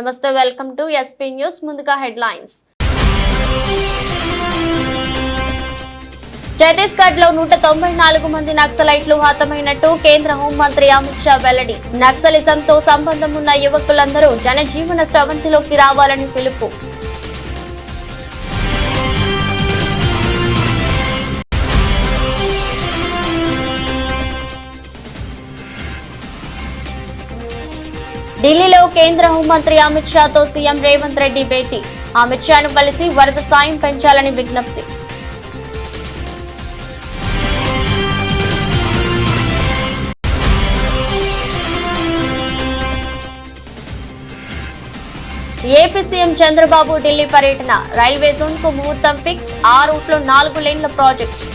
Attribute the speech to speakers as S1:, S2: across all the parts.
S1: నమస్తే, welcome to SP news. ముందుగా headlines. Chhattisgarh లో 194 మంది నక్సలైట్లు హతమైనట్టు కేంద్ర హోంమంత్రి అమిత్ షా వెల్లడి. నక్సలిజంతో సంబంధం ఉన్న యువకులందరూ జనజీవన స్రవంతిలోకి రావాలని పిలుపు. ఢిల్లీలో కేంద్ర హోంమంత్రి అమిత్ షాతో సీఎం రేవంత్ రెడ్డి భేటీ. అమిత్ షాను కలిసి వరద సాయం పెంచాలని విజ్ఞప్తి. ఏపీ సీఎం చంద్రబాబు ఢిల్లీ పర్యటన. రైల్వే జోన్ కు ముహూర్తం ఫిక్స్. ఆ రూట్లో 4 లేన్ల ప్రాజెక్టు.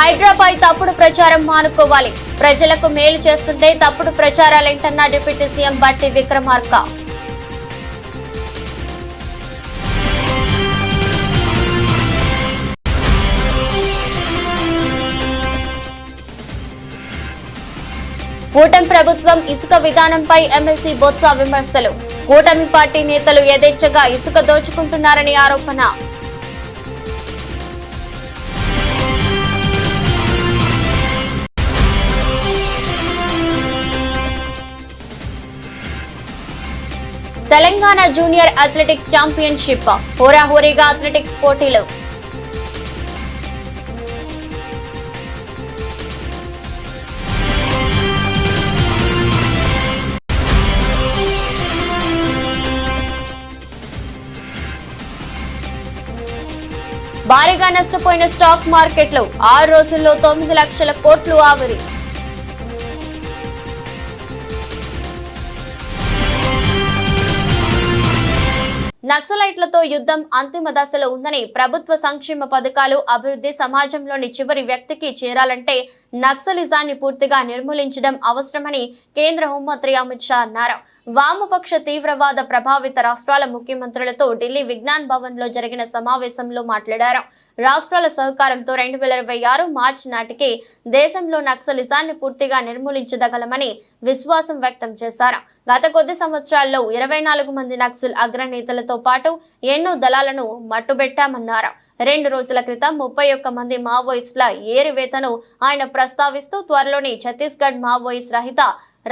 S1: హైడ్రాపై తప్పుడు ప్రచారం మానుకోవాలి. ప్రజలకు మేలు చేస్తుంటే తప్పుడు ప్రచారాలేంటన్న డిప్యూటీ సీఎం బట్టి విక్రమార్క. కూటమి ప్రభుత్వం ఇసుక విధానంపై ఎమ్మెల్సీ బొత్స విమర్శలు. కూటమి పార్టీ నేతలు యథేచ్ఛగా ఇసుక దోచుకుంటున్నారని ఆరోపణ. Telangana junior athletics championship. హోరాహోరీగా అథ్లెటిక్స్ పోటీలు. భారీగా నష్టపోయిన స్టాక్ మార్కెట్లు. 6 రోజుల్లో 9 లక్షల కోట్లు ఆవిరి. నక్సలైట్లతో యుద్ధం అంతిమ దశలో ఉందని, ప్రభుత్వ సంక్షేమ పథకాలు, అభివృద్ధి సమాజంలోని చివరి వ్యక్తికి చేరాలంటే నక్సలిజాన్ని పూర్తిగా నిర్మూలించడం అవసరమని కేంద్ర హోంమంత్రి అమిత్ షా అన్నారు. వామపక్ష తీవ్రవాద ప్రభావిత రాష్ట్రాల ముఖ్యమంత్రులతో ఢిల్లీ విజ్ఞాన్ భవన్ లో జరిగిన సమావేశంలో మాట్లాడారు. రాష్ట్రాల సహకారంతో 2026 మార్చి నాటికి దేశంలో నక్సలిజాన్ని పూర్తిగా నిర్మూలించదగలమని విశ్వాసం వ్యక్తం చేశారు. గత కొద్ది సంవత్సరాల్లో 24 మంది నక్సల్ అగ్రనేతలతో పాటు ఎన్నో దళాలను మట్టుబెట్టామన్నారు. 2 రోజుల క్రితం 31 మంది మావోయిస్టుల ఏరివేతను ఆయన ప్రస్తావిస్తూ త్వరలోనే ఛత్తీస్గఢ్ మావోయిస్ట్ రహిత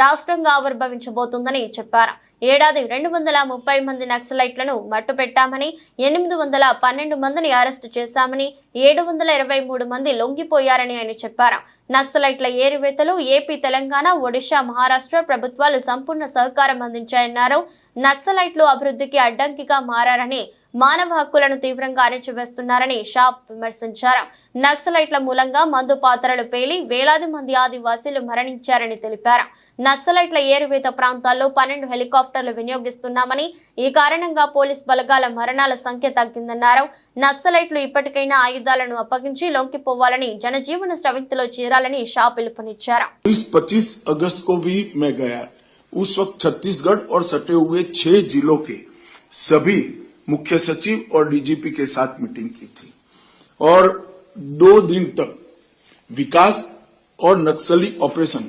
S1: రాష్ట్రంగా ఆవిర్భవించబోతుందని చెప్పారు. ఏడాది 230 మంది నక్సలైట్లను మట్టుపెట్టామని, 812 మందిని అరెస్టు చేశామని, 723 మంది లొంగిపోయారని ఆయన చెప్పారు. నక్సలైట్ల ఏరివేతలు ఏపీ, తెలంగాణ, ఒడిశా, మహారాష్ట్ర ప్రభుత్వాలు సంపూర్ణ సహకారం అందించాయన్నారు. నక్సలైట్లు అభివృద్ధికి అడ్డంకిగా మారారని, మానవ హక్కులను తీవ్రంగా అణచివేస్తున్నారని షా విమర్శించారు. నక్సలైట్ల మూలంగా మందు పాత్రలు పేలి వేలాది మంది ఆదివాసీలు మరణించారని తెలిపారు. నక్సలైట్ల ఏరువేత ప్రాంతాల్లో 12 హెలికాప్టర్లు వినియోగిస్తున్నామని, ఈ కారణంగా పోలీస్ బలగాల మరణాల సంఖ్య తగ్గిందన్నారు. నక్సలైట్లు ఇప్పటికైనా ఆయుధాలను అప్పగించి లొంగిపోవాలని, జనజీవన స్రవంతిలో చేరాలని షా పిలుపునిచ్చారు.
S2: 25 अगस्त को भी मैं गया। उस वक्त छत्तीसगढ़ और सटे हुए 6 जिलों के सभी मुख्य सचिव और डीजीपी के साथ मीटिंग की थी और 2 दिन तक विकास और नक्सली ऑपरेशन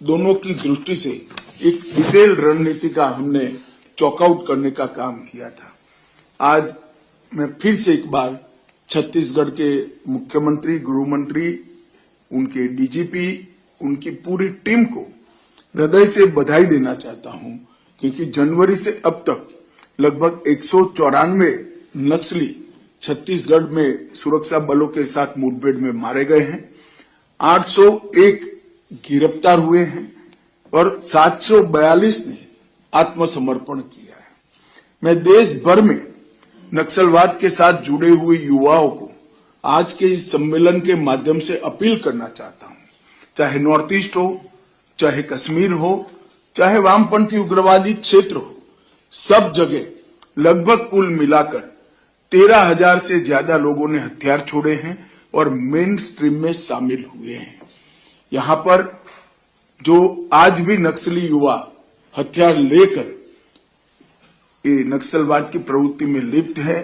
S2: दोनों की दृष्टि से एक डिटेल रणनीति का हमने चॉकआउट करने का काम किया था। आज मैं फिर से एक बार छत्तीसगढ़ के मुख्यमंत्री, गृहमंत्री, उनके डीजीपी, उनकी पूरी टीम को हृदय से बधाई देना चाहता हूं, क्योंकि जनवरी से अब तक लगभग 194 नक्सली छत्तीसगढ़ में सुरक्षा बलों के साथ मुठभेड़ में मारे गए हैं, 801 गिरफ्तार हुए हैं और 742 ने आत्मसमर्पण किया है। मैं देश भर में नक्सलवाद के साथ जुड़े हुए युवाओं को आज के इस सम्मेलन के माध्यम से अपील करना चाहता हूं, चाहे नॉर्थ ईस्ट हो, चाहे कश्मीर हो, चाहे वामपंथी उग्रवादी क्षेत्र हो, सब जगह लगभग कुल मिलाकर 13,000 से ज्यादा लोगों ने हथियार छोड़े हैं और मेन स्ट्रीम में शामिल हुए हैं। यहां पर जो आज भी नक्सली युवा हथियार लेकर ये नक्सलवाद की प्रवृत्ति में लिप्त है,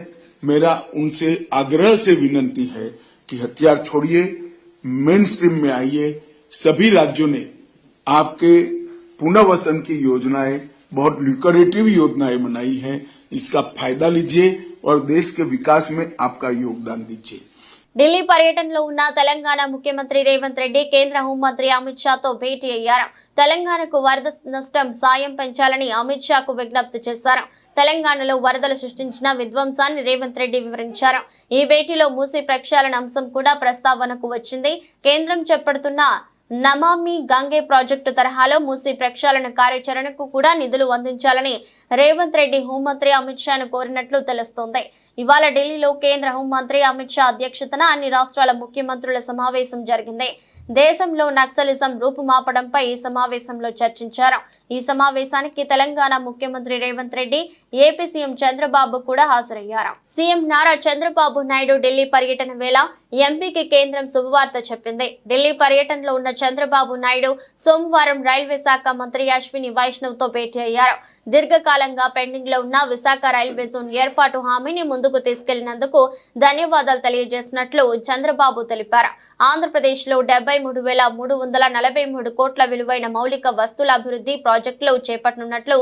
S2: मेरा उनसे आग्रह से विनती है कि हथियार छोड़िए, मेन स्ट्रीम में आइए। सभी राज्यों ने आपके पुनर्वसन की योजनाएं, बहुत ल्यूक्रेटिव योजनाएं बनाई हैं, इसका फायदा लीजिए और देश के विकास में आपका योगदान दीजिए।
S1: ఢిల్లీ పర్యటనలో ఉన్న తెలంగాణ ముఖ్యమంత్రి రేవంత్ రెడ్డి కేంద్ర హోంమంత్రి అమిత్ షాతో భేటీ అయ్యారు. తెలంగాణకు వరద నష్టం సాయం పెంచాలని అమిత్ షాకు విజ్ఞప్తి చేశారు. తెలంగాణలో వరదలు సృష్టించిన విధ్వంసాన్ని రేవంత్ రెడ్డి వివరించారు. ఈ భేటీలో మూసీ ప్రక్షాళన అంశం కూడా ప్రస్తావనకు వచ్చింది. కేంద్రం చేపడుతున్న నమామి గంగే ప్రాజెక్టు తరహాలో మూసీ ప్రక్షాళన కార్యాచరణకు కూడా నిధులు అందించాలని రేవంత్ రెడ్డి హోంమంత్రి అమిత్ షాను కోరినట్లు తెలుస్తోంది. ఇవాళ ఢిల్లీలో కేంద్ర హోంమంత్రి అమిత్ షా అధ్యక్షతన అన్ని రాష్ట్రాల ముఖ్యమంత్రుల సమావేశం జరిగింది. దేశంలో నక్సలిజం రూపుమాపడంపై ఈ సమావేశంలో చర్చించారు. ఈ సమావేశానికి తెలంగాణ ముఖ్యమంత్రి రేవంత్ రెడ్డి, ఏపీ సీఎం చంద్రబాబు కూడా హాజరయ్యారు. సీఎం నారా చంద్రబాబు నాయుడు ఢిల్లీ పర్యటన వేళ ఎంపీకి కేంద్రం శుభవార్త చెప్పింది. ఢిల్లీ పర్యటనలో ఉన్న చంద్రబాబు నాయుడు సోమవారం రైల్వే శాఖ మంత్రి అశ్విని వైష్ణవ్ తో భేటీ అయ్యారు. దీర్ఘకాలంగా పెండింగ్ లో ఉన్న విశాఖ రైల్వే జోన్ ఏర్పాటు హామీని ముందుకు తీసుకెళ్లినందుకు ధన్యవాదాలు తెలియజేసినట్లు చంద్రబాబు తెలిపారు. ఆంధ్రప్రదేశ్ లో 73,343 కోట్ల విలువైన మౌలిక వస్తువుల అభివృద్ధి ప్రాజెక్టులు చేపట్టనున్నట్లు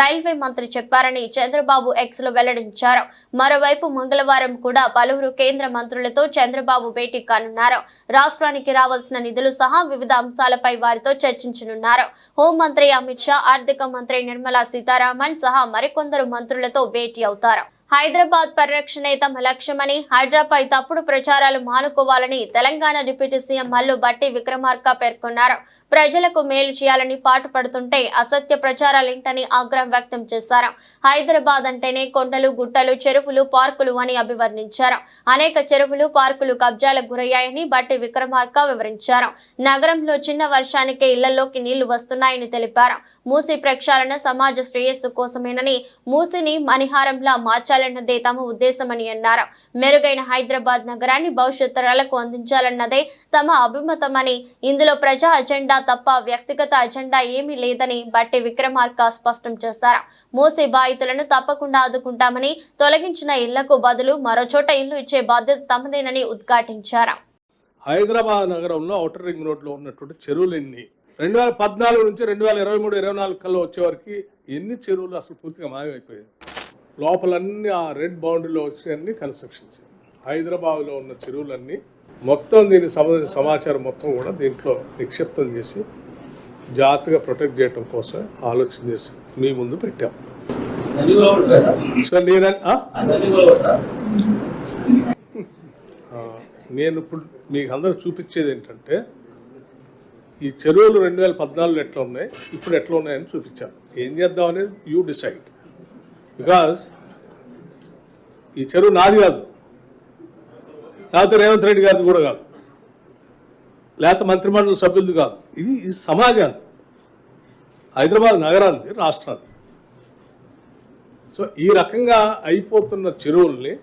S1: రైల్వే మంత్రి చెప్పారని చంద్రబాబు ఎక్స్ లో వెల్లడించారు. మరోవైపు మంగళవారం కూడా పలువురు కేంద్ర మంత్రులతో చంద్రబాబు భేటీ కానున్నారు. రాష్ట్రానికి రావాల్సిన నిధులు సహా వివిధ అంశాలపై వారితో చర్చించనున్నారు. హోంమంత్రి అమిత్ షా, ఆర్థిక మంత్రి నిర్మలా సీతారామన్ సహా మరికొందరు మంత్రులతో భేటీ అవుతారు. హైదరాబాద్ పరిరక్షణే తమ లక్ష్యమని, హైడ్రాపై తప్పుడు ప్రచారాలు మానుకోవాలని తెలంగాణ డిప్యూటీ సీఎం మల్లు భట్టి విక్రమార్క పేర్కొన్నారు. ప్రజలకు మేలు చేయాలని పాటుపడుతుంటే అసత్య ప్రచారాలేంటని ఆగ్రహం వ్యక్తం చేశారు. హైదరాబాద్ అంటేనే కొండలు, గుట్టలు, చెరువులు, పార్కులు అని అభివర్ణించారు. అనేక చెరువులు, పార్కులు కబ్జాలకు గురయ్యాయని భట్టి విక్రమార్క వివరించారు. నగరంలో చిన్న వర్షానికే ఇళ్లలోకి నీళ్లు వస్తున్నాయని తెలిపారు. మూసీ ప్రక్షాళన సమాజ శ్రేయస్సు కోసమేనని, మూసీని మణిహారంలా మార్చాలన్నదే తమ ఉద్దేశమని అన్నారు. మెరుగైన హైదరాబాద్ నగరాన్ని భవిష్యత్ తరాలకు అందించాలన్నదే తమ అభిమతమని, ఇందులో ప్రజా అజెండా తప్ప వ్యక్తిగత అజెండా ఏమీ లేదని భట్టి విక్రమార్క స్పష్టం చేశారు. మూసీ బాధితులను తప్పకుండా ఆదుకుంటామని, తొలగించిన ఇళ్లకు బదులు మరో చోట ఇల్లు ఇచ్చే బాధ్యత తమదేనని ఉద్ఘాటించారు.
S3: హైదరాబాద్ నగరంలో ఔటర్ రింగ్ రోడ్లో ఉన్నటువంటి చెరువులు ఎన్ని 2014 నుంచి 2023-24 కల్లా వచ్చేవారికి ఎన్ని చెరువులు అసలు పూర్తిగా మాయమైపోయాయి. లోపలన్నీ ఆ రెడ్ బౌండరీలో వచ్చేవన్నీ కన్స్ట్రక్షన్స్. హైదరాబాద్లో ఉన్న చెరువులన్నీ మొత్తం దీనికి సంబంధించిన సమాచారం మొత్తం కూడా దీంట్లో నిక్షిప్తం చేసి జాగ్రత్తగా ప్రొటెక్ట్ చేయడం కోసం ఆలోచన చేసి మీ ముందు పెట్టాం. సో నేను ఇప్పుడు మీకు అందరూ చూపించేది ఏంటంటే, ఈ చెరువులు 2014 ఎట్లా ఉన్నాయి, ఇప్పుడు ఎట్లా ఉన్నాయని చూపించాను. ఏం చేద్దాం అనేది యూ డిసైడ్. బికాజ్ ఈ చెరువు నాది కాదు, లేకపోతే రేవంత్ రెడ్డి గారిది కూడా కాదు, లేకపోతే మంత్రిమండలి సభ్యులది కాదు. ఇది సమాజాన్ని, హైదరాబాద్ నగరాన్ని, రాష్ట్రాన్ని. సో ఈ రకంగా అయిపోతున్న చెరువుల్ని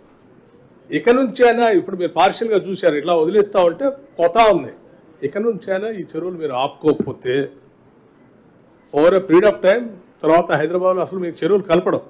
S3: ఇక నుంచైనా, ఇప్పుడు మీరు పార్షియల్గా చూశారు, ఇట్లా వదిలేస్తా ఉంటే పోతా ఉంది. ఇక నుంచైనా ఈ చెరువులు మీరు ఆపుకోకపోతే over a period of time తర్వాత హైదరాబాద్లో అసలు మీరు చెరువులు కలపడం.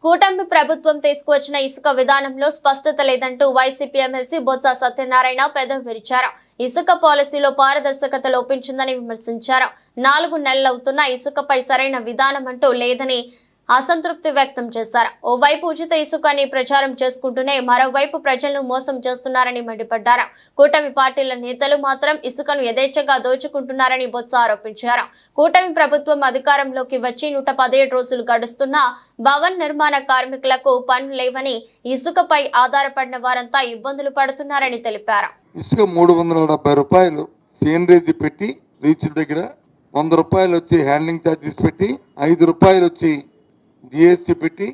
S1: కూటమి ప్రభుత్వం తీసుకువచ్చిన ఇసుక విధానంలో స్పష్టత లేదంటూ వైసీపీ ఎమ్మెల్సీ బొత్స సత్యనారాయణ పెదవి విరిచారు. ఇసుక పాలసీలో పారదర్శకత లోపించిందని విమర్శించారు. 4 నెలలవుతున్న ఇసుకపై సరైన విధానం అంటూ లేదని అసంతృప్తి వ్యక్తం చేశారు. ఓవైపు ఉచిత ఇసుకని ప్రచారం చేసుకుంటూనే మరోవైపు ప్రజలను మోసం చేస్తున్నారని మండిపడ్డారు. కూటమి పార్టీల నేతలు మాత్రం ఇసుకను యథేచ్ఛగా దోచుకుంటున్నారని బొత్స ఆరోపించారు. కూటమి ప్రభుత్వం అధికారంలోకి వచ్చి 117 రోజులు గడుస్తున్నా భవన్ నిర్మాణ కార్మికులకు పనులు లేవని, ఇసుకపై ఆధారపడిన వారంతా ఇబ్బందులు పడుతున్నారని తెలిపారు.
S4: ఇసుక 370 రూపాయలు సీనరేజీ పెట్టి రీచ్ల దగ్గర, 100 రూపాయలు వచ్చి హ్యాండ్లింగ్ ఛార్జెస్ పెట్టి, 5 రూపాయలు వచ్చి జిఎస్టీ పెట్టి,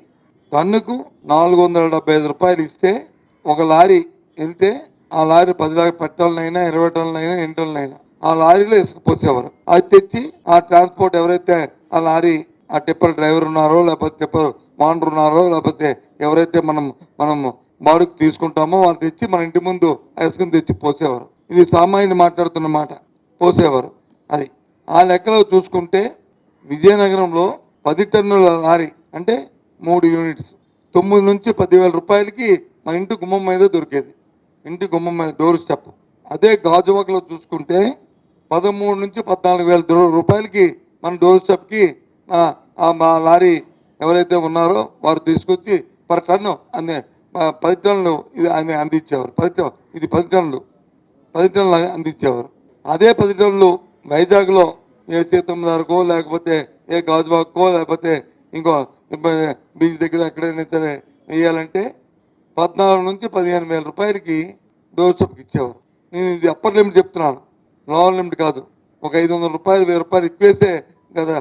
S4: టన్నుకు 475 రూపాయలు ఇస్తే ఒక లారీ వెళ్తే ఆ లారీ 10 టన్నులైనా 20 టన్నులైనా 8 టన్నులైనా ఆ లారీలో ఇసుక పోసేవారు. అది తెచ్చి ఆ ట్రాన్స్పోర్ట్ ఎవరైతే ఆ లారీ ఆ టిప్పర్ డ్రైవర్ ఉన్నారో, లేకపోతే టిప్పర్ వాండర్ ఉన్నారో, లేకపోతే ఎవరైతే మనం బాడుకు తీసుకుంటామో వాళ్ళు తెచ్చి మన ఇంటి ముందు ఆ ఇసుకను తెచ్చి పోసేవారు. ఇది సామాన్యుని మాట్లాడుతున్న మాట, పోసేవారు. అది ఆ లెక్కలో చూసుకుంటే విజయనగరంలో 10 టన్నుల లారీ అంటే 3 యూనిట్స్, 9 నుంచి 10,000 రూపాయలకి మన ఇంటి గుమ్మం మీద దొరికేది. ఇంటి గుమ్మం మీద డోర్ స్టెప్. అదే గాజువాకలో చూసుకుంటే 13 నుంచి 14,000 రూపాయలకి మన డోర్ స్టెప్కి మా లారీ ఎవరైతే ఉన్నారో వారు తీసుకొచ్చి పర్ టన్ను 10 టన్నులు ఇది అందించేవారు. 10 టన్నులు అందించేవారు. అదే 10 టన్నులు వైజాగ్లో ఏ సీతమ్మదారుకో లేకపోతే ఏ గాజువాకో లేకపోతే ఇంకో బీచ్ దగ్గర ఎక్కడైనా సరే వేయాలంటే 14 నుంచి 15,000 రూపాయలకి డోర్ స్టెప్కి ఇచ్చేవారు. నేను ఇది అప్పర్ లిమిట్ చెప్తున్నాను, లోవర్ లిమిట్ కాదు. ఒక 500 రూపాయలు 1000 రూపాయలు ఎక్కువేసే కదా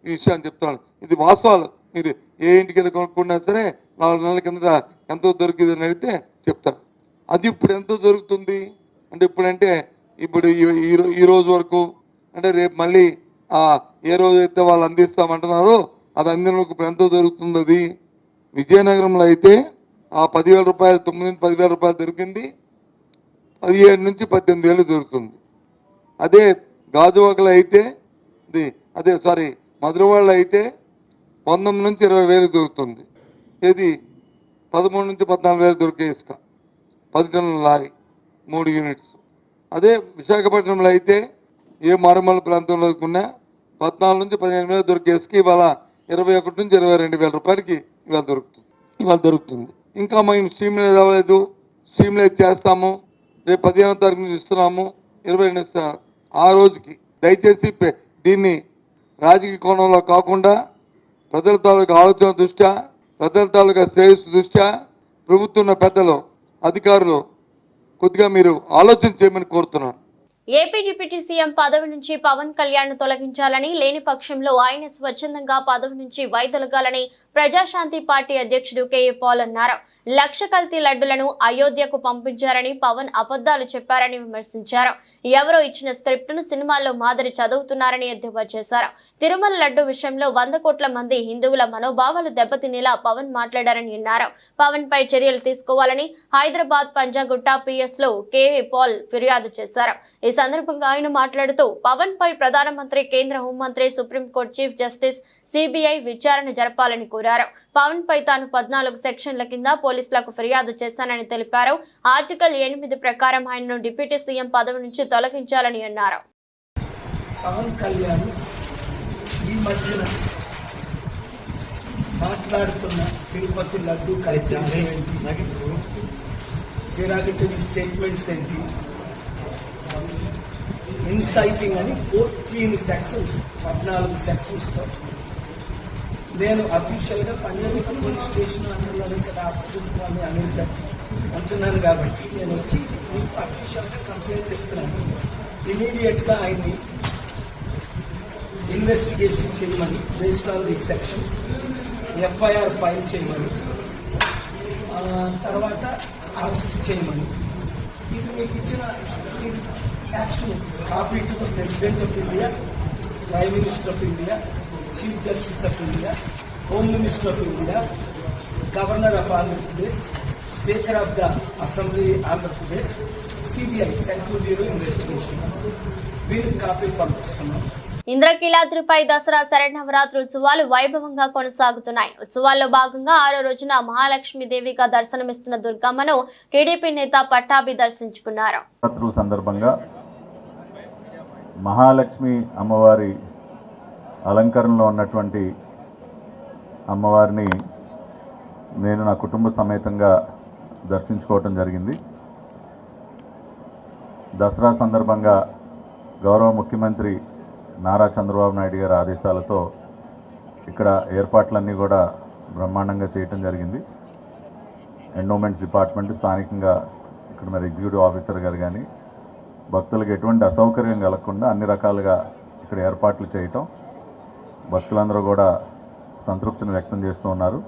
S4: ఈ విషయాన్ని చెప్తున్నాను. ఇది వాస్తవాలు. మీరు ఏ ఇంటికి వెళ్ళి కొనుక్కున్నా సరే 4 నెలల కింద ఎంతో దొరికిందని అడిగితే చెప్తారు. అది ఇప్పుడు ఎంతో దొరుకుతుంది అంటే ఇప్పుడు ఈ రోజు వరకు అంటే రేపు మళ్ళీ ఏ రోజు అయితే వాళ్ళు అందిస్తామంటున్నారో అది అందినకు ఇప్పుడు ఎంతో దొరుకుతుంది. అది విజయనగరంలో అయితే 10,000 రూపాయలు 9 నుంచి 10,000 రూపాయలు దొరికింది, 17 నుంచి 18,000 దొరుకుతుంది. అదే గాజువాకలో అయితే మధురవాడలో అయితే 19 నుంచి 20,000 దొరుకుతుంది. ఏది 13 నుంచి 14,000 దొరికే ఇసుక 10 టన్నుల లారీ 3 యూనిట్స్. అదే విశాఖపట్నంలో అయితే ఏ మారుమూల ప్రాంతంలో కొన్నా 14 నుంచి 15,000 దొరికే ఇసుక ఇవాళ 21 నుంచి 22,000 రూపాయలకి ఇవాళ దొరుకుతుంది. ఇంకా మేము స్ట్రీమ్లైజ్ అవ్వలేదు, స్ట్రీమ్లైజ్ చేస్తాము, రేపు 15వ తారీఖు నుంచి ఇస్తున్నాము, 22 ఇస్తాము. ఆ రోజుకి దయచేసి దీన్ని రాజకీయ కోణంలో కాకుండా ప్రజల తాలూకా ఆలోచన దృష్ట్యా, ప్రజల తాలూకా శ్రేయస్సు దృష్ట్యా ప్రభుత్వం పెద్దలు అధికారులు కొద్దిగా మీరు ఆలోచన చేయమని కోరుతున్నాను.
S1: ఏపీ డిప్యూటీ సీఎం పదవి నుంచి పవన్ కళ్యాణ్ తొలగించాలని, లేని పక్షంలో ఆయన స్వచ్ఛందంగా పదవి నుంచి వైదొలగాలని ప్రజాశాంతి పార్టీ అధ్యక్షుడు కేఏ పాల్ అన్నారు. 1,00,000 కల్తీ లడ్డులను అయోధ్యకు పంపించారని పవన్ అబద్ధాలు చెప్పారని విమర్శించారు. ఎవరో ఇచ్చిన స్క్రిప్ట్ ను సినిమాల్లో మాదిరి చదువుతున్నారని ఎద్దేవా చేశారు. తిరుమల లడ్డు విషయంలో 100 కోట్ల మంది హిందువుల మనోభావాలు దెబ్బతినేలా పవన్ మాట్లాడారని అన్నారు. పవన్ పై చర్యలు తీసుకోవాలని హైదరాబాద్ పంజాగుట్ట పిఎస్ లో కేఏ పాల్ ఫిర్యాదు చేశారు. ఈ సందర్భంగా ఆయన మాట్లాడుతూ పవన్ పై ప్రధానమంత్రి, కేంద్ర హోంమంత్రి, సుప్రీంకోర్టు చీఫ్ జస్టిస్, సిబిఐ విచారణ జరపాలని కోరారు. పవన్ పై తాను 14 సెక్షన్ల కింద పోలీసులకు ఫిర్యాదు చేశానని తెలిపారు. ఆర్టికల్ 8 ప్రకారం ఆయనను డిప్యూటీ సీఎం పదవి నుంచి తొలగించాలని అన్నారు.
S5: పవన్ కళ్యాణ్ ఈ మధ్యన మాట్లాడుతున్న తిరుపతి లడ్డు కార్యక్రమం ఏంటి, డిరాగటరీ స్టేట్మెంట్స్ ఏంటి, ఇన్సైటింగ్ అని 14 సెక్షన్స్ 14 సెక్షన్స్తో నేను అఫీషియల్గా పంజాగుట్ట పోలీస్ స్టేషన్ అంటున్నాను కదా అని అమెరికా అంటున్నాను కాబట్టి నేను వచ్చి మీకు అఫీషియల్గా కంప్లైంట్ ఇస్తున్నాను. ఇమీడియట్గా ఆయన్ని ఇన్వెస్టిగేషన్ చేయమని, based on the sections FIR file చేయమని, తర్వాత అరెస్ట్ చేయమని. ఇది మీకు ఇచ్చిన action copy to the president of India, prime minister of India, chief justice of India, home minister of India, governor of Andhra Pradesh, speaker of the assembly Andhra Pradesh, CBI central bureau investigation వీళ్ళకి కాపీలు పంపిస్తున్నాం.
S1: ఇంద్రకీలాద్రిపై దసరా శరన్నవరాత్రి ఉత్సవాలు వైభవంగా కొనసాగుతున్నాయి. ఉత్సవాల్లో భాగంగా 6వ రోజున మహాలక్ష్మీదేవిగా దర్శనమిస్తున్న దుర్గమ్మను టీడీపీ నేత పట్టాభి దర్శించుకున్నారు.
S6: సందర్భంగా మహాలక్ష్మి అమ్మవారి అలంకరణలో ఉన్నటువంటి అమ్మవారిని నేను నా కుటుంబ సమేతంగా దర్శించుకోవటం జరిగింది. దసరా సందర్భంగా గౌరవ ముఖ్యమంత్రి నారా చంద్రబాబు నాయుడు గారి ఆదేశాలతో ఇక్కడ ఏర్పాట్లన్నీ కూడా బ్రహ్మాండంగా చేయటం జరిగింది. ఎండోమెంట్స్ డిపార్ట్మెంట్ స్థానికంగా ఇక్కడ మరి ఎగ్జిక్యూటివ్ ఆఫీసర్ గారు కానీ భక్తులకు ఎటువంటి అసౌకర్యం కలగకుండా అన్ని రకాలుగా ఇక్కడ ఏర్పాట్లు చేయటం, భక్తులందరూ కూడా సంతృప్తిని వ్యక్తం చేస్తూ ఉన్నారు.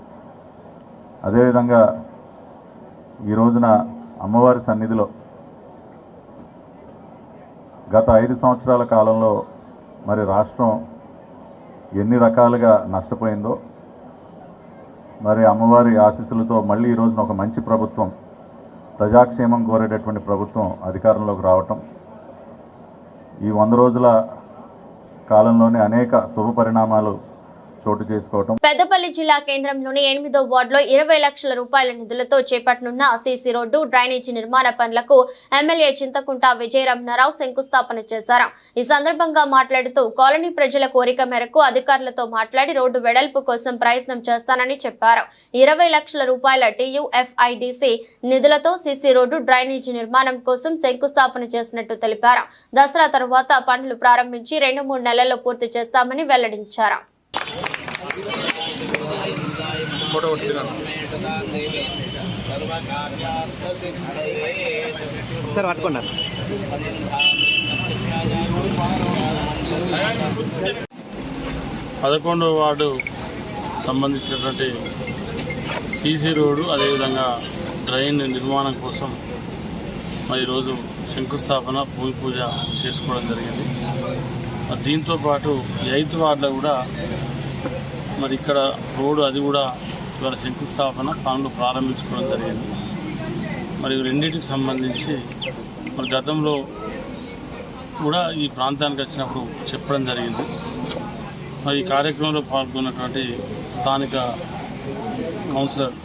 S6: అదేవిధంగా ఈ రోజున అమ్మవారి సన్నిధిలో గత 5 సంవత్సరాల కాలంలో మరి రాష్ట్రం ఎన్ని రకాలుగా నష్టపోయిందో, మరి అమ్మవారి ఆశీస్సులతో మళ్ళీ ఈ రోజున ఒక మంచి ప్రభుత్వం, ప్రజాక్షేమం కోరేటటువంటి ప్రభుత్వం అధికారంలోకి రావటం, ఈ 100 రోజుల కాలంలోనే అనేక శుభ పరిణామాలు చోటు చేసుకోవటం.
S1: పెద్దపల్లి జిల్లా కేంద్రంలోని 8వ వార్డులో 20 లక్షల రూపాయల నిధులతో చేపట్టనున్న సీసీ రోడ్డు డ్రైనేజీ నిర్మాణ పనులకు ఎమ్మెల్యే చింతకుంట విజయరమణారావు శంకుస్థాపన చేశారు. ఈ సందర్భంగా మాట్లాడుతూ కాలనీ ప్రజల కోరిక మేరకు అధికారులతో మాట్లాడి రోడ్డు వెడల్పు కోసం ప్రయత్నం చేస్తానని చెప్పారు. 20 లక్షల రూపాయల TUFIDC నిధులతో సీసీ రోడ్డు డ్రైనేజీ నిర్మాణం కోసం శంకుస్థాపన చేసినట్టు తెలిపారు. దసరా తర్వాత పనులు ప్రారంభించి 2-3 నెలల్లో పూర్తి చేస్తామని వెల్లడించారు.
S7: సార్ పట్టుకున్నారు.
S8: 11వ వార్డు సంబంధించినటువంటి సీసీ రోడ్డు అదేవిధంగా డ్రైన్ నిర్మాణం కోసం మరి ఈరోజు శంకుస్థాపన భూమి పూజ చేసుకోవడం జరిగింది. దీంతోపాటు 8వ వార్డులో కూడా మరి ఇక్కడ రోడ్డు అది కూడా ఇవాళ శంకుస్థాపన పనులు ప్రారంభించుకోవడం జరిగింది. మరి రెండింటికి సంబంధించి మరి గతంలో కూడా ఈ ప్రాంతానికి వచ్చినప్పుడు చెప్పడం జరిగింది. మరి ఈ కార్యక్రమంలో పాల్గొన్నటువంటి స్థానిక కౌన్సిలర్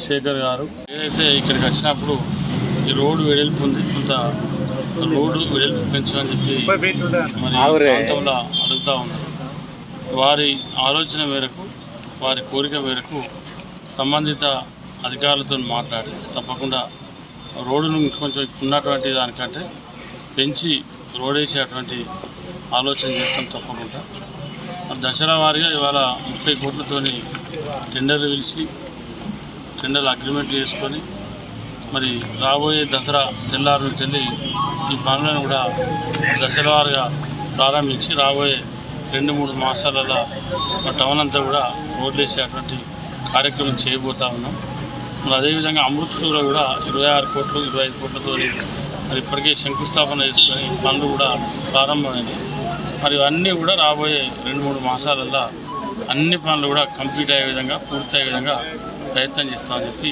S8: శేఖర్ గారు ఏదైతే ఇక్కడికి వచ్చినప్పుడు ఈ రోడ్డు వెడల్పు ఉంది, కొంత రోడ్డు వెడల్పు పెంచమని చెప్పి మరి ప్రాంతంలో అడుగుతూ ఉన్నారు. వారి ఆలోచన మేరకు వారి కోరిక మేరకు సంబంధిత అధికారులతో మాట్లాడి తప్పకుండా రోడ్డును కొంచెం ఉన్నటువంటి దానికంటే పెంచి రోడ్ వేసేటువంటి ఆలోచన చేస్తాం తప్పకుండా. మరి దసరా వారిగా ఇవాళ 30 కోట్లతోని టెండర్లు పిలిచి టెండర్లు అగ్రిమెంట్ చేసుకొని మరి రాబోయే దసరా తెల్లారు నుంచి వెళ్ళి ఈ పనులను కూడా దసరా వారిగా ప్రారంభించి రాబోయే 2-3 మాసాలలో టౌన్ అంతా కూడా రోడ్లు వేసేటువంటి కార్యక్రమం చేయబోతా ఉన్నాం. మరి అదేవిధంగా అమృత్లో కూడా 26 కోట్లు 25 కోట్లతో మరి ఇప్పటికే శంకుస్థాపన చేసుకొని పనులు కూడా ప్రారంభమైనాయి. మరి ఇవన్నీ కూడా రాబోయే 2-3 మాసాలలో అన్ని పనులు కూడా కంప్లీట్ అయ్యే విధంగా పూర్తి అయ్యే విధంగా ప్రయత్నం చేస్తామని చెప్పి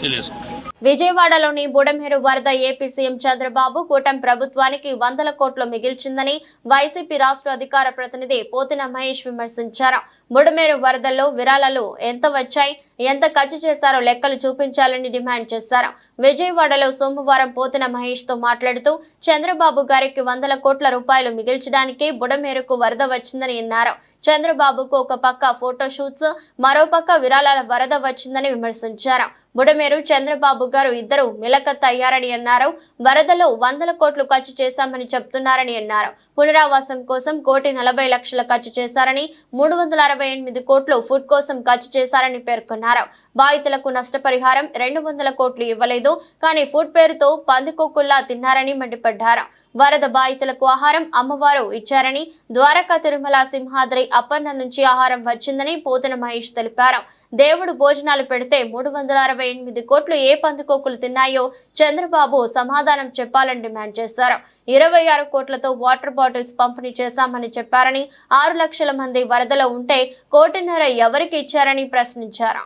S8: తెలియజేసుకుంటాం.
S1: విజయవాడలోని బుడమేరు వరద ఏపీ సీఎం చంద్రబాబు కూటమి ప్రభుత్వానికి 100 కోట్లు మిగిల్చిందని వైసీపీ రాష్ట్ర అధికార ప్రతినిధి పోతిన మహేష్ విమర్శించారు. బుడమేరు వరదల్లో విరాళాలు ఎంత వచ్చాయి, ఎంత ఖర్చు చేశారో లెక్కలు చూపించాలని డిమాండ్ చేశారు. విజయవాడలో సోమవారం పోతిన మహేష్ తో మాట్లాడుతూ చంద్రబాబు గారికి 100 కోట్ల రూపాయలు మిగిల్చడానికే బుడమేరుకు వరద వచ్చిందని అన్నారు. చంద్రబాబుకు ఒక పక్క ఫోటో షూట్స్, మరోపక్క విరాళాల వరద వచ్చిందని విమర్శించారు. బుడమేరు చంద్రబాబు గారు ఇద్దరు మిలకత్ అయ్యారని అన్నారు. వరదలో 100 కోట్లు ఖర్చు చేశామని చెప్తున్నారని అన్నారు. పునరావాసం కోసం 1,40,00,000 ఖర్చు చేశారని, 368 కోట్లు ఫుడ్ కోసం ఖర్చు చేశారని పేర్కొన్నారు. బాధితులకు నష్టపరిహారం 200 కోట్లు ఇవ్వలేదు, కానీ ఫుడ్ పేరుతో పందికొక్కుల్లా తిన్నారని మండిపడ్డారు. వరద బాధితులకు ఆహారం అమ్మవారు ఇచ్చారని, ద్వారకా తిరుమల సింహాద్రి అప్పన్న నుంచి ఆహారం వచ్చిందని పోతిన మహేష్ తెలిపారు. దేవుడు భోజనాలు పెడితే 368 కోట్లు ఏ పందికొక్కులు తిన్నాయో చంద్రబాబు సమాధానం చెప్పాలని డిమాండ్ చేశారు. 26 కోట్లతో వాటర్ బాటిల్స్ పంపిణీ చేశామని చెప్పారని, 6 లక్షల మంది వరదలో ఉంటే 1.5 కోటి ఎవరికి ఇచ్చారని ప్రశ్నించారు.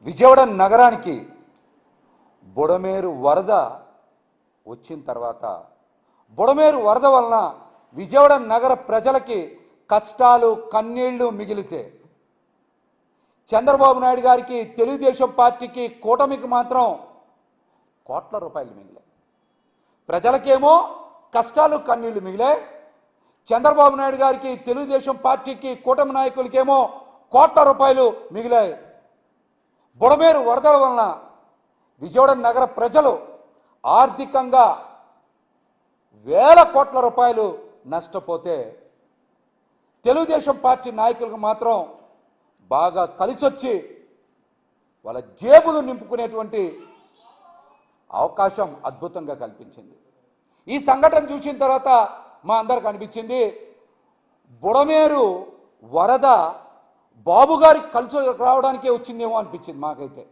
S9: విజయవాడ నగరానికి బుడమేరు వరద వచ్చిన తర్వాత బుడమేరు వరద వలన విజయవాడ నగర ప్రజలకి కష్టాలు కన్నీళ్లు మిగిలితే చంద్రబాబు నాయుడు గారికి, తెలుగుదేశం పార్టీకి, కూటమికి మాత్రం కోట్ల రూపాయలు మిగిలాయి. ప్రజలకేమో కష్టాలు కన్నీళ్లు మిగిలాయి. చంద్రబాబు నాయుడు గారికి, తెలుగుదేశం పార్టీకి, కూటమి నాయకులకేమో కోట్ల రూపాయలు మిగిలాయి. బుడమేరు వరదల వలన విజయవాడ నగర ప్రజలు ఆర్థికంగా వేల కోట్ల రూపాయలు నష్టపోతే తెలుగుదేశం పార్టీ నాయకులకు మాత్రం బాగా కలిసొచ్చి వాళ్ళ జేబులు నింపుకునేటువంటి అవకాశం అద్భుతంగా కల్పించింది. ఈ సంఘటన చూసిన తర్వాత మా అందరికి అనిపించింది, బుడమేరు వరద బాబు గారికి కలిసి రావడానికే వచ్చిందేమో అనిపించింది మాకైతే.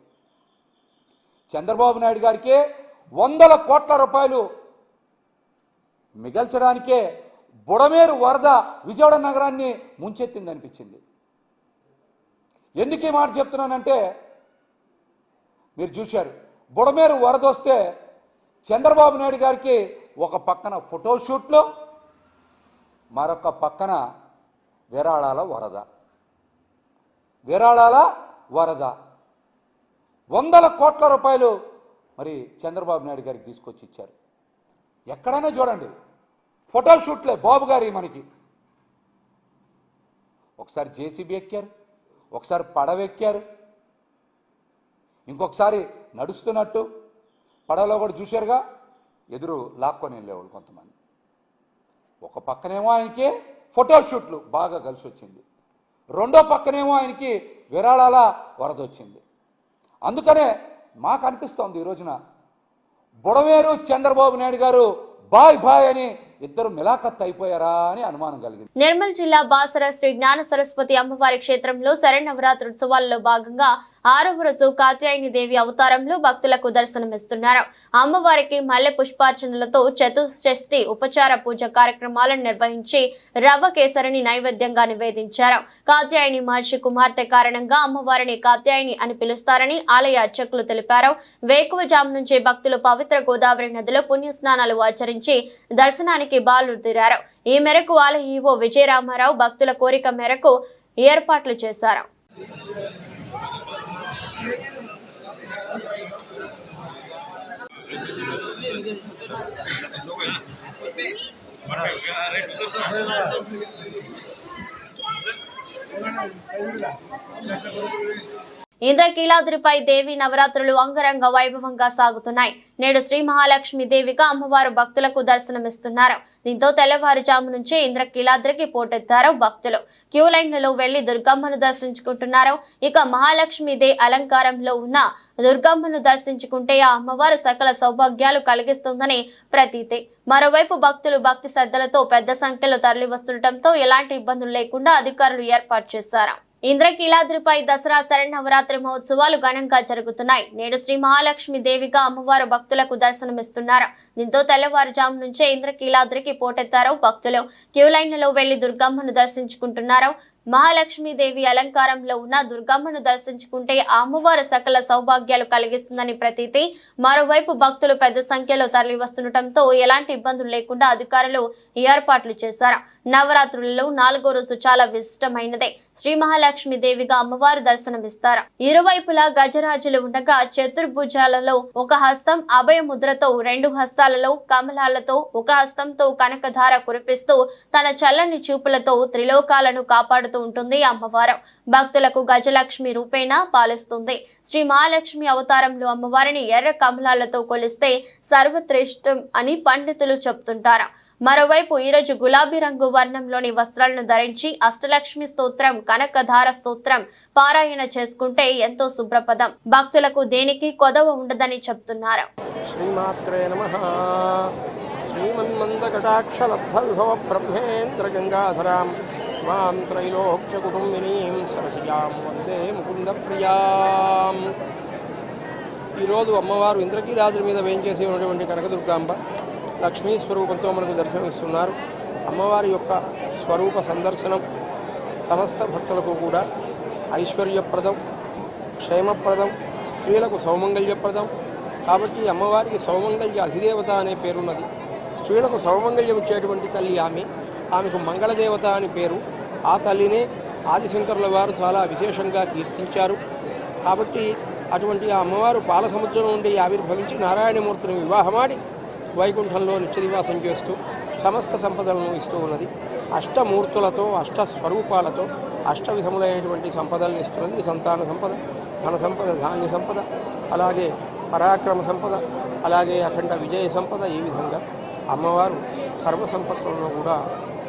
S9: చంద్రబాబు నాయుడు గారికి 100 కోట్ల రూపాయలు మిగల్చడానికే బుడమేరు వరద విజయవాడ నగరాన్ని ముంచెత్తింది అనిపించింది. ఎందుకు ఈ మాట చెప్తున్నానంటే, మీరు చూశారు, బుడమేరు వరద వస్తే చంద్రబాబు నాయుడు గారికి ఒక పక్కన ఫోటోషూట్లు, మరొక పక్కన విరాళాల వరద, విరాళాల వరద. వందల కోట్ల రూపాయలు మరి చంద్రబాబు నాయుడు గారికి తీసుకొచ్చి ఇచ్చారు. ఎక్కడైనా చూడండి ఫోటోషూట్లే బాబు గారి. మనకి ఒకసారి జేసీబీ ఎక్కారు, ఒకసారి పడవెక్కారు, ఇంకొకసారి నడుస్తున్నట్టు పడవలో కూడా చూశారుగా, ఎదురు లాక్కొని వెళ్ళేవాళ్ళు కొంతమంది. ఒక పక్కనేమో ఆయనకి ఫోటోషూట్లు బాగా కలిసి వచ్చింది, రెండో పక్కనేమో ఆయనకి విరాళాల వరద వచ్చింది. అందుకనే మాకు అనిపిస్తోంది ఈ రోజున బుడమేరు చంద్రబాబు నాయుడు గారు బాయ్ బాయ్ అని ఇద్దరు మిలాఖత్ అయిపోయారా అని అనుమానం కలిగింది.
S1: నిర్మల్ జిల్లా బాసర శ్రీ జ్ఞాన సరస్వతి అమ్మవారి క్షేత్రంలో శరన్నవరాత్రి ఉత్సవాల్లో భాగంగా 6వ రోజు కాత్యాయని దేవి అవతారంలో భక్తులకు దర్శనమిస్తున్నారు. అమ్మవారికి మల్లె పుష్పార్చనలతో చతుషష్ఠి ఉపచార పూజ కార్యక్రమాలను నిర్వహించి రవ్వ కేసరిని నైవేద్యంగా నివేదించారు. కాత్యాయని మహర్షి కుమార్తె కారణంగా అమ్మవారిని కాత్యాయని అని పిలుస్తారని ఆలయ అర్చకులు తెలిపారు. వేకువజాము నుంచే భక్తులు పవిత్ర గోదావరి నదిలో పుణ్యస్నానాలు ఆచరించి దర్శనానికి బాలుదిరారు. ఈ మేరకు ఆలయ ఈవో విజయరామారావు భక్తుల కోరిక మేరకు ఏర్పాట్లు చేశారు. ఇంద్రకీలాద్రిపై దేవి నవరాత్రులు అంగరంగ వైభవంగా సాగుతున్నాయి. నేడు శ్రీ మహాలక్ష్మి దేవిగా అమ్మవారు భక్తులకు దర్శనమిస్తున్నారు. దీంతో తెల్లవారుజాము నుంచే ఇంద్రకీలాద్రికి పోటెత్తారు భక్తులు. క్యూ లైన్లలో వెళ్లి దుర్గమ్మను దర్శించుకుంటున్నారు. ఇక మహాలక్ష్మి దే అలంకారంలో ఉన్న దుర్గమ్మను దర్శించుకుంటే ఆ అమ్మవారు సకల సౌభాగ్యాలు కలిగిస్తుందని ప్రతీతి. మరోవైపు భక్తులు భక్తి శ్రద్ధలతో పెద్ద సంఖ్యలో తరలివస్తుండటంతో ఎలాంటి ఇబ్బందులు లేకుండా అధికారులు ఏర్పాటు చేశారు. ఇంద్రకీలాద్రిపై దసరా శరన్నవరాత్రి మహోత్సవాలు ఘనంగా జరుగుతున్నాయి. నేడు శ్రీ మహాలక్ష్మి దేవిగా అమ్మవారు భక్తులకు దర్శనమిస్తున్నారు. దీంతో తెల్లవారుజాము నుంచే ఇంద్రకీలాద్రికి పోటెత్తారు భక్తులు. క్యూ లైన్లలో వెళ్లి దుర్గమ్మను దర్శించుకుంటున్నారు. మహాలక్ష్మీదేవి అలంకారంలో ఉన్న దుర్గమ్మను దర్శించుకుంటే ఆ అమ్మవారు సకల సౌభాగ్యాలు కలిగిస్తుందని ప్రతీతి. మరోవైపు భక్తులు పెద్ద సంఖ్యలో తరలి వస్తుండటంతో ఎలాంటి ఇబ్బందులు లేకుండా అధికారులు ఏర్పాట్లు చేశారు. నవరాత్రులలో 4వ రోజు చాలా విశిష్టమైనదే. శ్రీ మహాలక్ష్మి దేవిగా అమ్మవారు దర్శనమిస్తారు. ఇరువైపులా గజరాజులు ఉండగా చతుర్భుజాలలో ఒక హస్తం అభయ ముద్రతో, 2 హస్తాలలో కమలాలతో, ఒక హస్తంతో కనకధార కురిపిస్తూ తన చల్లని చూపులతో త్రిలోకాలను కాపాడుతూ ఉంటుంది అమ్మవారు. భక్తులకు గజలక్ష్మి రూపేణ పాలిస్తుంది. శ్రీ మహాలక్ష్మి అవతారంలో అమ్మవారిని ఎర్ర కమలాలతో కొలిస్తే సర్వశ్రేష్టం అని పండితులు చెప్తుంటారు. మరోవైపు ఈరోజు గులాబీ రంగు వర్ణంలోని వస్త్రాలను ధరించి అష్టలక్ష్మి స్తోత్రం, కనకధార స్తోత్రం పారాయణ చేసుకుంటే ఎంతో శుభ్రపదం. భక్తులకు దేనికి కొదవ ఉండదని చెప్తున్నారు.
S7: శ్రీమాత్రే నమః. శ్రీమన్మందకటాక్షలబ్ధ విభవ బ్రహ్మేంద్ర గంగాధరాం మాం త్రైలోక్య కుటుంబినీం సరసియాం వందే ముకుంద ప్రియాం. ఈరోజు అమ్మవారు ఇంద్రకీలాద్రి మీద వేయించేసి ఉన్నటువంటి కనకదుర్గాంబ లక్ష్మీ స్వరూపంతో మనకు దర్శనమిస్తున్నారు. అమ్మవారి యొక్క స్వరూప సందర్శనం సమస్త భక్తులకు కూడా ఐశ్వర్యప్రదం, క్షేమప్రదం, స్త్రీలకు సౌమంగళ్యప్రదం. కాబట్టి అమ్మవారికి సౌమంగళ్య అధిదేవత అనే పేరున్నది. స్త్రీలకు సౌమంగళ్యం ఇచ్చేటువంటి తల్లి ఆమెకు మంగళదేవత అని పేరు. ఆ తల్లినే ఆదిశంకరుల వారు చాలా విశేషంగా కీర్తించారు. కాబట్టి అటువంటి ఆ అమ్మవారు పాల సముద్రం నుండి ఆవిర్భవించి నారాయణమూర్తిని వివాహమాడి వైకుంఠంలో నిత్యనివాసం చేస్తూ సమస్త సంపదలను ఇస్తూ ఉన్నది. అష్టమూర్తులతో, అష్టస్వరూపాలతో అష్టవిధములైనటువంటి సంపదలను ఇస్తున్నది. సంతాన సంపద, ధన సంపద, ధాన్య సంపద, అలాగే పరాక్రమ సంపద, అలాగే అఖండ విజయ సంపద. ఈ విధంగా అమ్మవారు సర్వసంపత్తులను కూడా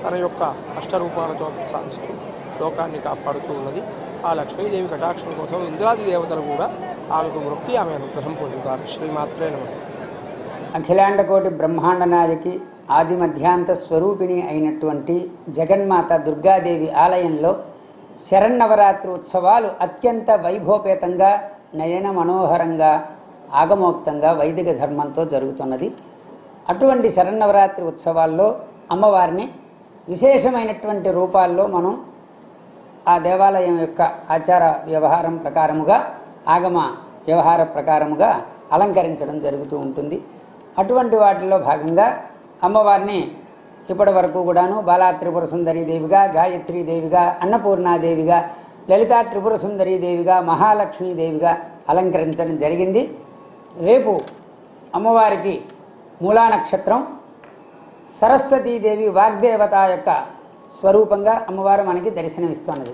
S7: తన యొక్క అష్టరూపాలతో సాధిస్తూ లోకాన్ని కాపాడుతూ ఉన్నది. ఆ లక్ష్మీదేవి కటాక్షం కోసం ఇంద్రాది దేవతలు కూడా ఆమెకు మొక్కి ఆమె అనుగ్రహం పొందుతారు. శ్రీమాత్రే నమః.
S10: అఖిలాండకోటి బ్రహ్మాండనాయకి ఆది మధ్యాంత స్వరూపిణి అయినటువంటి జగన్మాత దుర్గాదేవి ఆలయంలో శరన్నవరాత్రి ఉత్సవాలు అత్యంత వైభవపేతంగా, నయన మనోహరంగా, ఆగమోక్తంగా వైదిక ధర్మంతో జరుగుతున్నది. అటువంటి శరన్నవరాత్రి ఉత్సవాల్లో అమ్మవారిని విశేషమైనటువంటి రూపాల్లో మనం ఆ దేవాలయం యొక్క ఆచార వ్యవహారం ప్రకారముగా, ఆగమ వ్యవహార ప్రకారముగా అలంకరించడం జరుగుతూ ఉంటుంది. అటువంటి వాటిలో భాగంగా అమ్మవారిని ఇప్పటి వరకు కూడాను బాలా త్రిపుర సుందరీదేవిగా, గాయత్రీదేవిగా, అన్నపూర్ణాదేవిగా, లలితా త్రిపుర సుందరీదేవిగా, మహాలక్ష్మీదేవిగా అలంకరించడం జరిగింది. రేపు అమ్మవారికి మూలా నక్షత్రం, సరస్వతీదేవి వాగ్దేవత యొక్క స్వరూపంగా అమ్మవారు మనకి దర్శనమిస్తున్నది.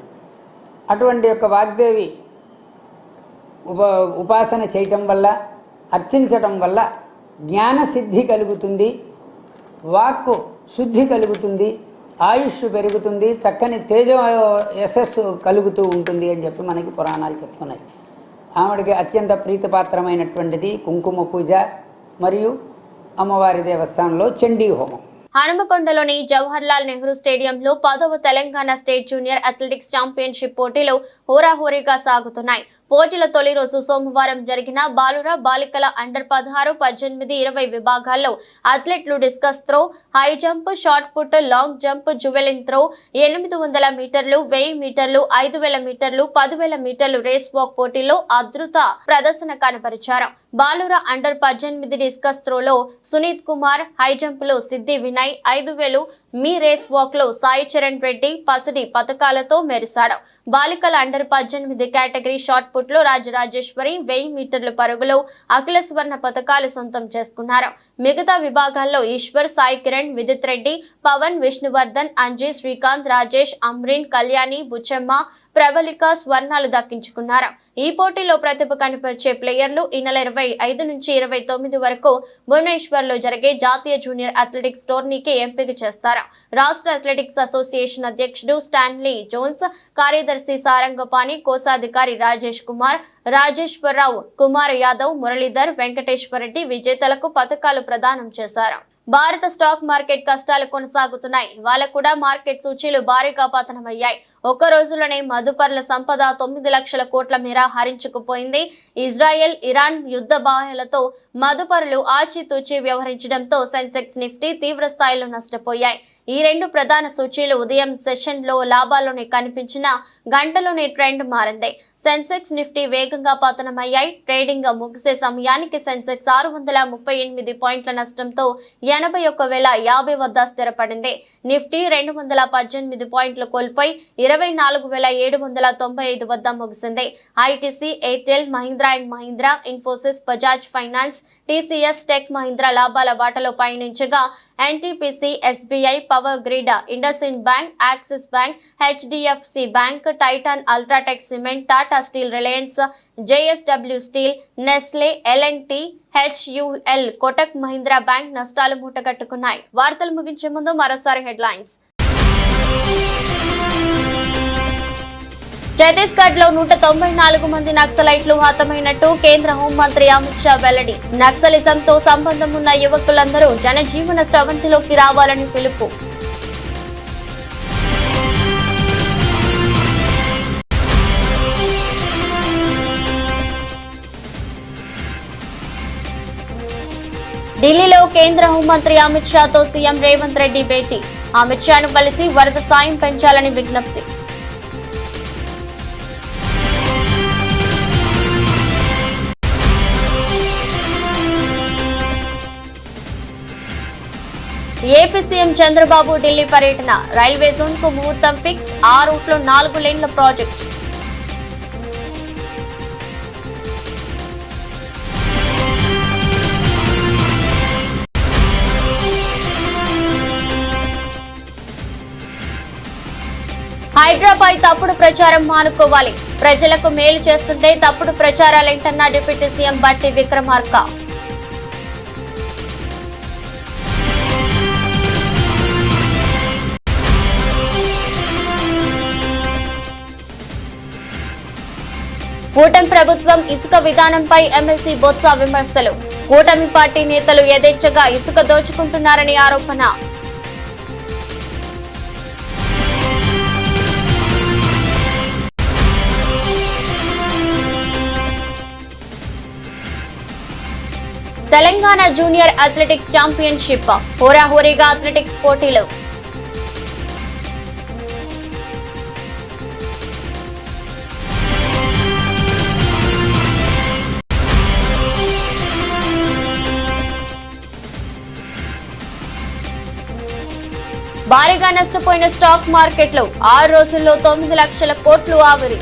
S10: అటువంటి యొక్క వాగ్దేవి ఉపాసన చేయటం వల్ల, అర్చించటం వల్ల జ్ఞానసిద్ధి కలుగుతుంది, వాక్కు శుద్ధి కలుగుతుంది, ఆయుష్ పెరుగుతుంది, చక్కని తేజ యశస్సు కలుగుతూ ఉంటుంది అని చెప్పి మనకి పురాణాలు చెప్తున్నాయి. ఆవిడకి అత్యంత ప్రీతిపాత్రమైనటువంటిది కుంకుమ పూజ మరియు అమ్మవారి దేవస్థానంలో చండీ హోమం.
S1: హనుమకొండలోని జవహర్లాల్ నెహ్రూ స్టేడియంలో 10వ Telangana state junior athletics championship పోటీలు హోరాహోరీగా సాగుతున్నాయి. పోటీల తొలి రోజు సోమవారం జరిగిన బాలుర బాలికల అండర్ 16, 18, 20 విభాగాల్లో అథ్లెట్లు discus throw, high jump, shot put, long jump, javelin throw, 800 మీటర్లు, 1000 మీటర్లు, 5000 మీటర్లు, 10000 మీటర్లు రేస్ వాక్ పోటీల్లో అద్భుత ప్రదర్శన కనబరిచారు. బాలుర అండర్ 18 డిస్కస్ త్రోలో సునీత్ కుమార్, హై జంప్ లో సిద్ధి వినయ్, 5000 మీ రేస్ వాక్ లో సాయి చరణ్ రెడ్డి పసిడి పథకాలతో మెరిశాడు. బాలికల అండర్ 18 కేటగిరీ షార్ట్ పుట్ లో రాజరాజేశ్వరి 1000 మీటర్ల పరుగులో అఖిల స్వర్ణ పథకాలు సొంతం చేసుకున్నారు. మిగతా విభాగాల్లో ఈశ్వర్, సాయి కిరణ్, విదిత్ రెడ్డి, పవన్, విష్ణువర్ధన్, అంజీ, శ్రీకాంత్, రాజేష్, అమ్రీన్, కళ్యాణి, బుచ్చమ్మ, ప్రవళిక స్వర్ణాలు దక్కించుకున్నారు. ఈ పోటీలో ప్రతిభ కనపరిచే ప్లేయర్లు ఈ నెల 25 నుంచి 29 వరకు భువనేశ్వర్ లో జరిగే జాతీయ జూనియర్ అథ్లెటిక్స్ టోర్నీకి ఎంపిక చేస్తారు. రాష్ట్ర అథ్లెటిక్స్ అసోసియేషన్ అధ్యక్షుడు స్టాన్లీ జోన్స్, కార్యదర్శి సారంగపాణి, కోశాధికారి రాజేష్ కుమార్, రాజేశ్వరరావు, కుమార్ యాదవ్, మురళీధర్, వెంకటేశ్వరరెడ్డి విజేతలకు పథకాలు ప్రదానం చేశారు. భారత స్టాక్ మార్కెట్ కష్టాలు కొనసాగుతున్నాయి. ఇవాళ కూడా మార్కెట్ సూచీలు భారీగా పతనమయ్యాయి. ఒక్క రోజులోనే మదుపర్ల సంపద 9 లక్షల కోట్ల మేర హరించుకుపోయింది. ఇజ్రాయెల్, ఇరాన్ యుద్ధ బాహ్యాలతో మదుపరులు ఆచితూచి వ్యవహరించడంతో సెన్సెక్స్, నిఫ్టీ తీవ్ర స్థాయిలో నష్టపోయాయి. ఈ రెండు ప్రధాన సూచీలు ఉదయం సెషన్ లో లాభాల్లోనే కనిపించిన గంటలోనే ట్రెండ్ మారింది. సెన్సెక్స్, నిఫ్టీ వేగంగా పతనమయ్యాయి. ట్రేడింగ్ ముగిసే సమయానికి సెన్సెక్స్ 638 పాయింట్ల నష్టంతో 81,050 వద్ద స్థిరపడింది. నిఫ్టీ 218 పాయింట్లు కోల్పోయి 24,795 వద్ద ముగిసింది. ITC, Airtel, Mahindra and Mahindra, Infosys, Bajaj finance, TCS, tech Mahindra లాభాల బాటలో పయనించగా NTPC, SBI, power grid, IndusInd bank, Axis bank, HDFC bank, Titan, UltraTech cement, Tata steel, Reliance, JSW steel, Nestle, LNT, HUL, Kotak Mahindra bank నష్టాలు మూటగట్టుకున్నాయి. వార్తలు ముగించే ముందు మరోసారి హెడ్లైన్స్. ఛత్తీస్గఢ్ లో 194 మంది నక్సలైట్లు హతమైనట్టు కేంద్ర హోంమంత్రి అమిత్ షా వెల్లడి. నక్సలిజంతో సంబంధం ఉన్న యువకులందరూ జనజీవన స్రవంతిలోకి రావాలని పిలుపు. ఢిల్లీలో కేంద్ర హోంమంత్రి అమిత్ షాతో సీఎం రేవంత్ రెడ్డి భేటీ. అమిత్ షాను కలిసి వరద సాయం పెంచాలని విజ్ఞప్తి. ఏపీ సీఎం చంద్రబాబు ఢిల్లీ పర్యటన. రైల్వే జోన్ కు ముహూర్తం ఫిక్స్. ఆ రూట్లో 4 లేన్ల ప్రాజెక్టు. హైడ్రాపై తప్పుడు ప్రచారం మానుకోవాలి. ప్రజలకు మేలు చేస్తుంటే తప్పుడు ప్రచారాలేంటన్న డిప్యూటీ సీఎం బట్టి విక్రమార్క. కూటమి ప్రభుత్వం ఇసుక విధానంపై ఎమ్మెల్సీ బొత్స విమర్శలు. కూటమి పార్టీ నేతలు యథేచ్ఛగా ఇసుక దోచుకుంటున్నారని ఆరోపణ. Telangana junior athletics championship. హోరాహోరీగా అథ్లెటిక్స్ పోటీలు. భారీగా నష్టపోయిన స్టాక్ మార్కెట్లు 6 రోజుల్లో 9 లక్షల కోట్లు ఆవిరి.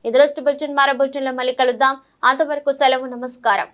S1: ఇది రోజు బులెటిన్. మరో బులెటిన్లో మళ్ళీ కలుద్దాం. అంతవరకు సెలవు. నమస్కారం.